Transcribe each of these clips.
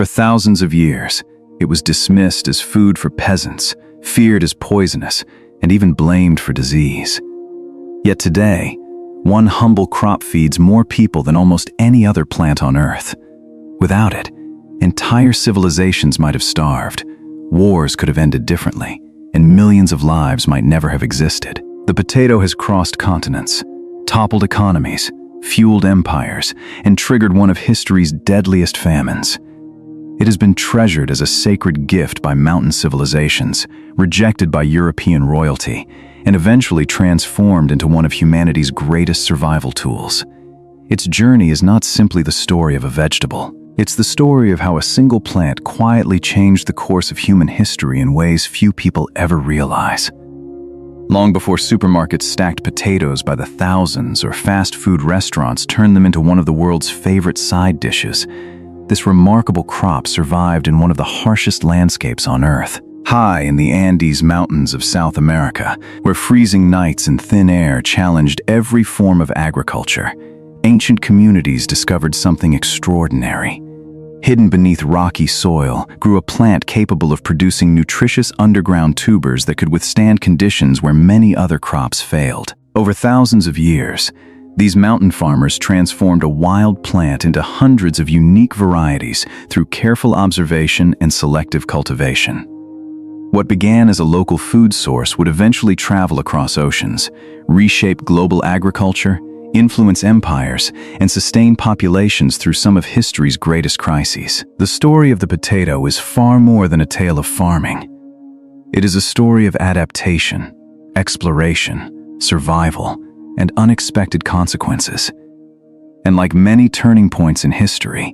For thousands of years, it was dismissed as food for peasants, feared as poisonous, and even blamed for disease. Yet today, one humble crop feeds more people than almost any other plant on Earth. Without it, entire civilizations might have starved, wars could have ended differently, and millions of lives might never have existed. The potato has crossed continents, toppled economies, fueled empires, and triggered one of history's deadliest famines. It has been treasured as a sacred gift by mountain civilizations, rejected by European royalty, and eventually transformed into one of humanity's greatest survival tools. Its journey is not simply the story of a vegetable. It's the story of how a single plant quietly changed the course of human history in ways few people ever realize. Long before supermarkets stacked potatoes by the thousands or fast food restaurants turned them into one of the world's favorite side dishes, this remarkable crop survived in one of the harshest landscapes on Earth. High in the Andes mountains of South America, where freezing nights and thin air challenged every form of agriculture, ancient communities discovered something extraordinary. Hidden beneath rocky soil grew a plant capable of producing nutritious underground tubers that could withstand conditions where many other crops failed. Over thousands of years, these mountain farmers transformed a wild plant into hundreds of unique varieties through careful observation and selective cultivation. What began as a local food source would eventually travel across oceans, reshape global agriculture, influence empires, and sustain populations through some of history's greatest crises. The story of the potato is far more than a tale of farming. It is a story of adaptation, exploration, survival, and unexpected consequences. And like many turning points in history,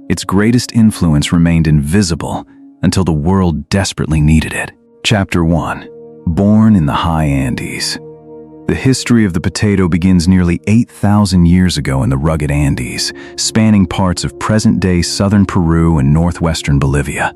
its greatest influence remained invisible until the world desperately needed it. Chapter 1. Born in the high Andes. The history of the potato begins nearly 8,000 years ago in the rugged Andes, spanning parts of present-day southern Peru and northwestern Bolivia.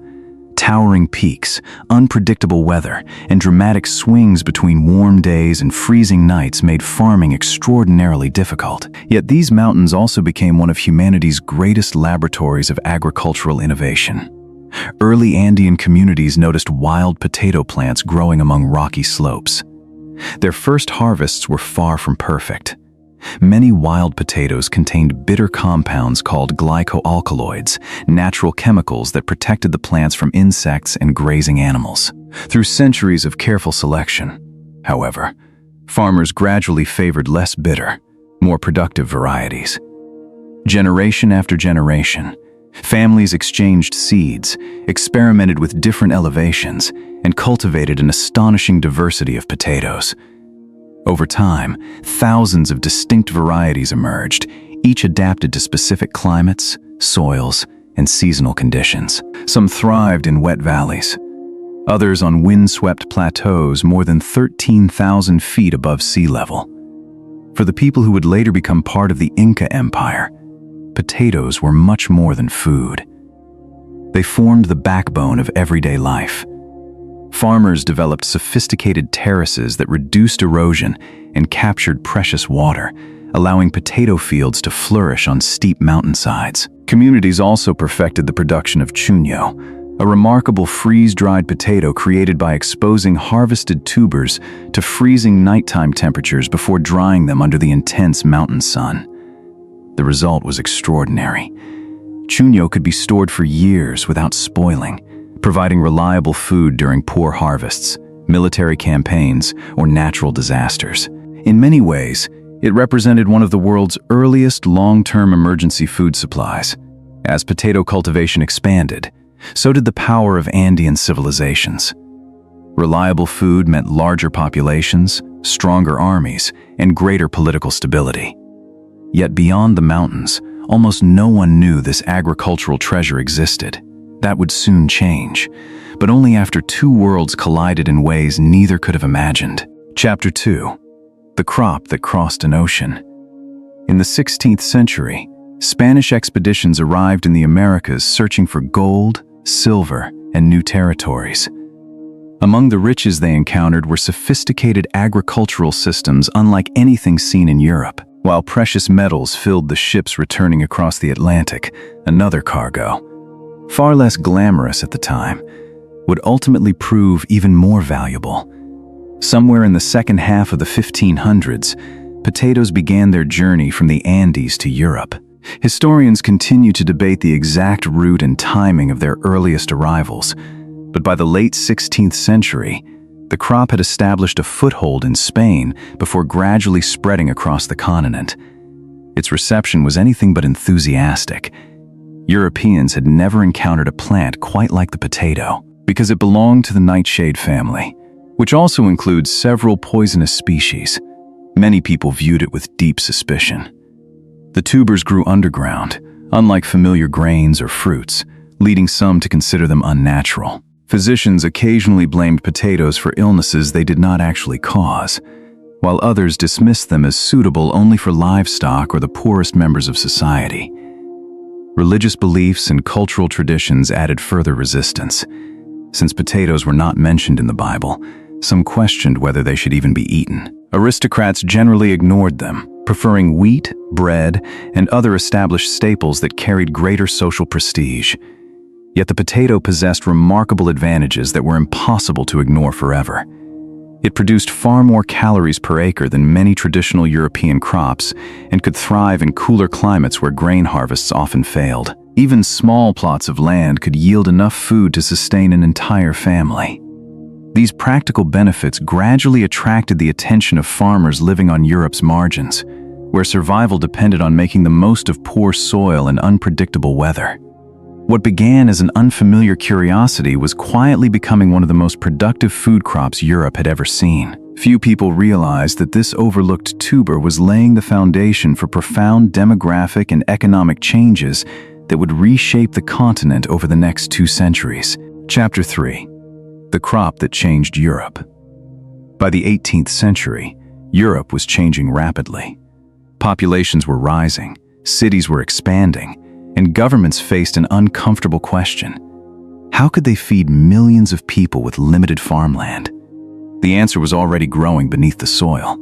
Towering peaks, unpredictable weather, and dramatic swings between warm days and freezing nights made farming extraordinarily difficult. Yet these mountains also became one of humanity's greatest laboratories of agricultural innovation. Early Andean communities noticed wild potato plants growing among rocky slopes. Their first harvests were far from perfect. Many wild potatoes contained bitter compounds called glycoalkaloids, natural chemicals that protected the plants from insects and grazing animals. Through centuries of careful selection, however, farmers gradually favored less bitter, more productive varieties. Generation after generation, families exchanged seeds, experimented with different elevations, and cultivated an astonishing diversity of potatoes. Over time, thousands of distinct varieties emerged, each adapted to specific climates, soils, and seasonal conditions. Some thrived in wet valleys, others on windswept plateaus more than 13,000 feet above sea level. For the people who would later become part of the Inca Empire, potatoes were much more than food. They formed the backbone of everyday life. Farmers developed sophisticated terraces that reduced erosion and captured precious water, allowing potato fields to flourish on steep mountainsides. Communities also perfected the production of chuño, a remarkable freeze-dried potato created by exposing harvested tubers to freezing nighttime temperatures before drying them under the intense mountain sun. The result was extraordinary. Chuño could be stored for years without spoiling, providing reliable food during poor harvests, military campaigns, or natural disasters. In many ways, it represented one of the world's earliest long-term emergency food supplies. As potato cultivation expanded, so did the power of Andean civilizations. Reliable food meant larger populations, stronger armies, and greater political stability. Yet beyond the mountains, almost no one knew this agricultural treasure existed. That would soon change, but only after two worlds collided in ways neither could have imagined. Chapter 2. The crop that crossed an ocean. In the 16th century, Spanish expeditions arrived in the Americas searching for gold, silver, and new territories. Among the riches they encountered were sophisticated agricultural systems unlike anything seen in Europe. While precious metals filled the ships returning across the Atlantic, another cargo, far less glamorous at the time, would ultimately prove even more valuable. Somewhere in the second half of the 1500s, potatoes began their journey from the Andes to Europe. Historians continue to debate the exact route and timing of their earliest arrivals, but by the late 16th century, the crop had established a foothold in Spain before gradually spreading across the continent. Its reception was anything but enthusiastic. Europeans had never encountered a plant quite like the potato, because it belonged to the nightshade family, which also includes several poisonous species. Many people viewed it with deep suspicion. The tubers grew underground, unlike familiar grains or fruits, leading some to consider them unnatural. Physicians occasionally blamed potatoes for illnesses they did not actually cause, while others dismissed them as suitable only for livestock or the poorest members of society. Religious beliefs and cultural traditions added further resistance. Since potatoes were not mentioned in the Bible, some questioned whether they should even be eaten. Aristocrats generally ignored them, preferring wheat, bread, and other established staples that carried greater social prestige. Yet the potato possessed remarkable advantages that were impossible to ignore forever. It produced far more calories per acre than many traditional European crops and could thrive in cooler climates where grain harvests often failed. Even small plots of land could yield enough food to sustain an entire family. These practical benefits gradually attracted the attention of farmers living on Europe's margins, where survival depended on making the most of poor soil and unpredictable weather. What began as an unfamiliar curiosity was quietly becoming one of the most productive food crops Europe had ever seen. Few people realized that this overlooked tuber was laying the foundation for profound demographic and economic changes that would reshape the continent over the next 2 centuries. Chapter 3. The crop that changed Europe. By the 18th century, Europe was changing rapidly. Populations were rising, cities were expanding, and governments faced an uncomfortable question. How could they feed millions of people with limited farmland? The answer was already growing beneath the soil.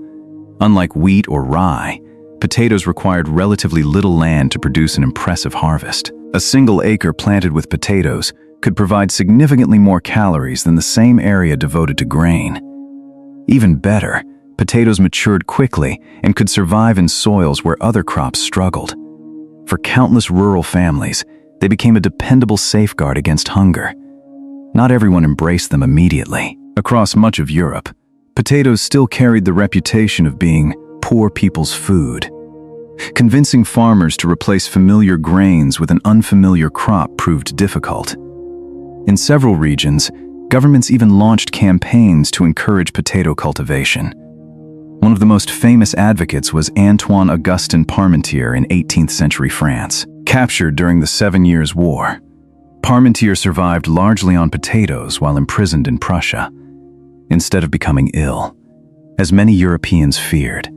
Unlike wheat or rye, potatoes required relatively little land to produce an impressive harvest. A single acre planted with potatoes could provide significantly more calories than the same area devoted to grain. Even better, potatoes matured quickly and could survive in soils where other crops struggled. For countless rural families, they became a dependable safeguard against hunger. Not everyone embraced them immediately. Across much of Europe, potatoes still carried the reputation of being poor people's food. Convincing farmers to replace familiar grains with an unfamiliar crop proved difficult. In several regions, governments even launched campaigns to encourage potato cultivation. One of the most famous advocates was Antoine Augustin Parmentier in 18th century France. Captured during the 7 Years' War, Parmentier survived largely on potatoes while imprisoned in Prussia. Instead of becoming ill, as many Europeans feared,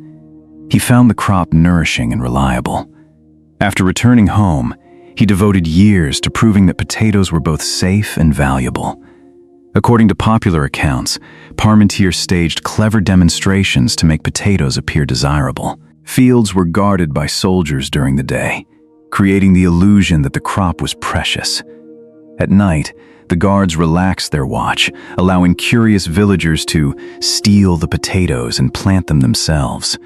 he found the crop nourishing and reliable. After returning home, he devoted years to proving that potatoes were both safe and valuable. According to popular accounts, Parmentier staged clever demonstrations to make potatoes appear desirable. Fields were guarded by soldiers during the day, creating the illusion that the crop was precious. At night, the guards relaxed their watch, allowing curious villagers to steal the potatoes and plant them themselves.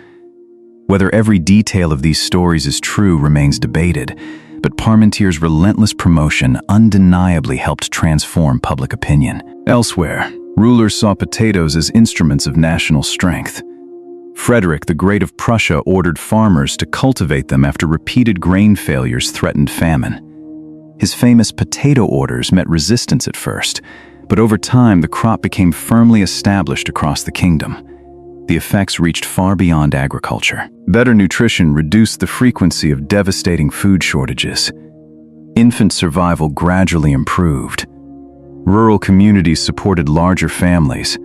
Whether every detail of these stories is true remains debated, but Parmentier's relentless promotion undeniably helped transform public opinion. Elsewhere, rulers saw potatoes as instruments of national strength. Frederick the Great of Prussia ordered farmers to cultivate them after repeated grain failures threatened famine. His famous potato orders met resistance at first, but over time the crop became firmly established across the kingdom. The effects reached far beyond agriculture. Better nutrition reduced the frequency of devastating food shortages. Infant survival gradually improved. Rural communities supported larger families,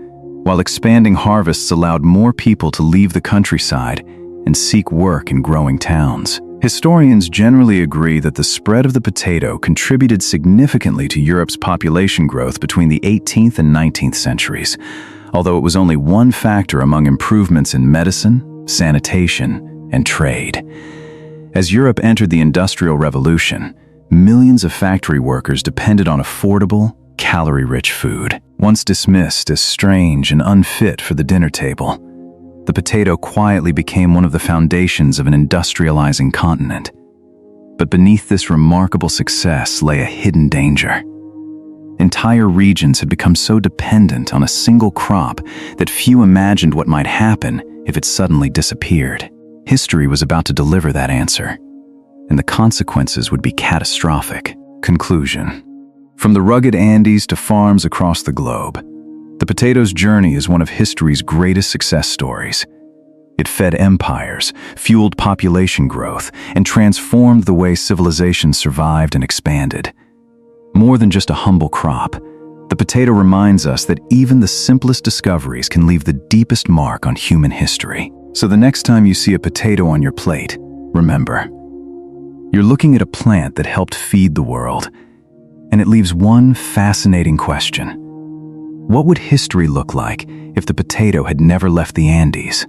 while expanding harvests allowed more people to leave the countryside and seek work in growing towns. Historians generally agree that the spread of the potato contributed significantly to Europe's population growth between the 18th and 19th centuries, although it was only one factor among improvements in medicine, sanitation, and trade. As Europe entered the Industrial Revolution, millions of factory workers depended on affordable, calorie-rich food. Once dismissed as strange and unfit for the dinner table, the potato quietly became one of the foundations of an industrializing continent. But beneath this remarkable success lay a hidden danger. Entire regions had become so dependent on a single crop that few imagined what might happen if it suddenly disappeared. History was about to deliver that answer, and the consequences would be catastrophic. Conclusion. From the rugged Andes to farms across the globe, the potato's journey is one of history's greatest success stories. It fed empires, fueled population growth, and transformed the way civilization survived and expanded. More than just a humble crop, the potato reminds us that even the simplest discoveries can leave the deepest mark on human history. So the next time you see a potato on your plate, remember, you're looking at a plant that helped feed the world, and it leaves one fascinating question. What would history look like if the potato had never left the Andes?